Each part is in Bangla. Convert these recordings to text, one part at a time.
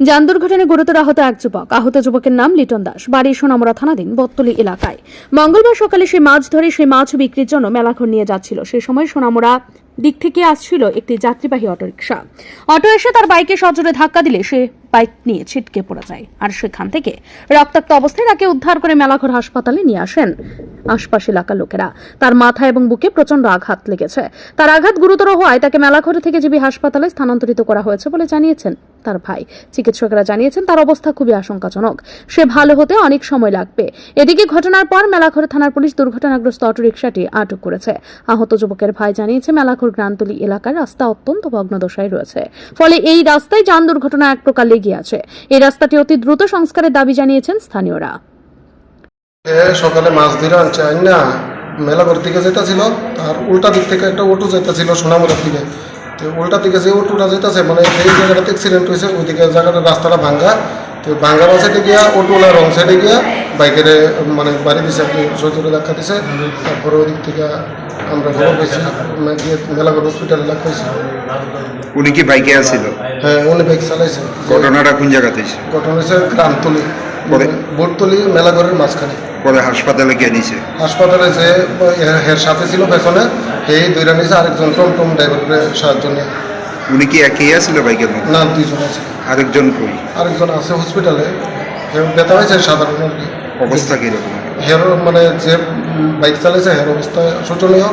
যান দুর্ঘটনায় গুরুতর আহত এক যুবক। আহত যুবকের নাম লিটন দাস, বাড়ি সোনামুড়া থানাধীন বত্তলি এলাকায়। মঙ্গলবার সকালে সে মাছ ধরে সেই মাছ বিক্রির জন্য মেলাঘর নিয়ে যাচ্ছিল। সে সময় সোনামুড়া দিক থেকে আসছিল একটি যাত্রীবাহী অটোরিকশা। অটো এসে তার বাইকে সজোরে ধাক্কা দিলে সে বাইক নিয়ে ছিটকে পড়ে যায়, আর সেখান থেকে রক্তাক্ত অবস্থায় তাকে উদ্ধার করে মেলাঘর হাসপাতালে নিয়ে আসেন আশপাশ এলাকার লোকেরা। তার মাথা এবং বুকে প্রচন্ড আঘাত লেগেছে। তার আঘাত গুরুতর হওয়ায় তাকে মেলাঘর থেকে জিবি হাসপাতালে স্থানান্তরিত করা হয়েছে বলে জানিয়েছেন তার ভাই। চিকিৎসকেরা জানিয়েছেন তার অবস্থা খুবই আশঙ্কাজনক, সে ভালো হতে অনেক সময় লাগবে। এদিকে ঘটনার পর মেলাঘর থানার পুলিশ দুর্ঘটনাগ্রস্ত অটোরিকশাটি আটক করেছে। আহত যুবকের ভাই জানিয়েছে মেলাঘর গ্রান্তলি এলাকার রাস্তা অত্যন্ত ভগ্নদশায় রয়েছে, ফলে এই রাস্তায় যান দুর্ঘটনা এক প্রকার লেগে আছে। এই রাস্তাটি অতি দ্রুত সংস্কারের দাবি জানিয়েছেন স্থানীয়রা। সকালে মাছ ধরে আনছে না, মেলাঘর দিকে যেতেছিল, তার উল্টা দিক থেকে একটা অটো যেতেছিল সোনামুড়ার দিকে। তো উল্টা দিকে যে অটোটা যেতেছে, মানে এই জায়গাটাতে অ্যাক্সিডেন্ট হয়েছে, ওইদিকে জায়গাটা রাস্তাটা ভাঙ্গা। তো ভাঙ্গা সাইডে গিয়া অটোলা রং সাইডে গিয়া বাইকের মানে বাড়ি দিছে, আপনি সজোরে ধাক্কা দিছে। তারপরে ওই দিক থেকে আমরা খবর পেয়েছি, গিয়ে মেলাঘর হসপিটালে রাখা হয়েছে। উনি কি বাইকে আসছিল? হ্যাঁ, উনি বাইক চালাইছে। ঘটনাটা কোন জায়গাতে? ঘটনা হয়েছে গ্রামতলি, বোটতলি মেলাঘরের মাঝখানে। পরে হাসপাতালে কে নিছে? হাসপাতালে যে এর সাথে ছিল পেছনে, এই দুইটা নিয়েছে, আরেকজন টমটম ড্রাইভারের সাহায্য নিয়ে। উনি কি একই আসছিল বাইকের মধ্যে? না, দুইজন আছে। আরেকজন কই? আরেকজন আছে হসপিটালে, ব্যথা হয়েছে সাধারণ আর কি। অবস্থা কিরকম? হের মানে যে বাইক চালাইছে হের অবস্থা শোচনীয়,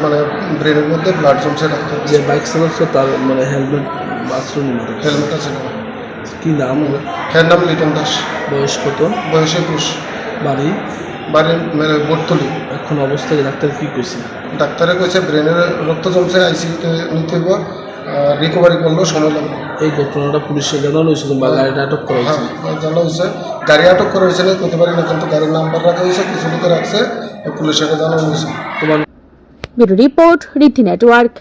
মানে ব্রেনের মধ্যে ব্লাড জমছে। ডাক্তার যে বাইক চালাচ্ছে তার মানে হেলমেট বাথরুম হেলমেট আছে না। কি নাম? হের নাম লিটন দাস, বয়স কত? বয়সে 21। বাড়ি? বাড়ির মানে বোটতলি। এখন অবস্থায় ডাক্তার কি কইছে? ডাক্তারে কইছে ব্রেনের রক্ত জমছে, আইসিইউতে নিতে হইব, রিকভারি করলেও সময় লাগবে। এই ঘটনাটা পুলিশে জানানো হয়েছিল বা গাড়িটা আটক করা হয়েছে? হ্যাঁ, জানা হয়েছে। গাড়ি আটক করা হয়েছিল করতে পারি না, কিন্তু গাড়ির নাম্বার রাখা হয়েছে, কিছু লোকে রাখছে, পুলিশকে জানানো হয়েছে। তোমার ব্যুরো রিপোর্ট, রিদ্ধি নেটওয়ার্ক।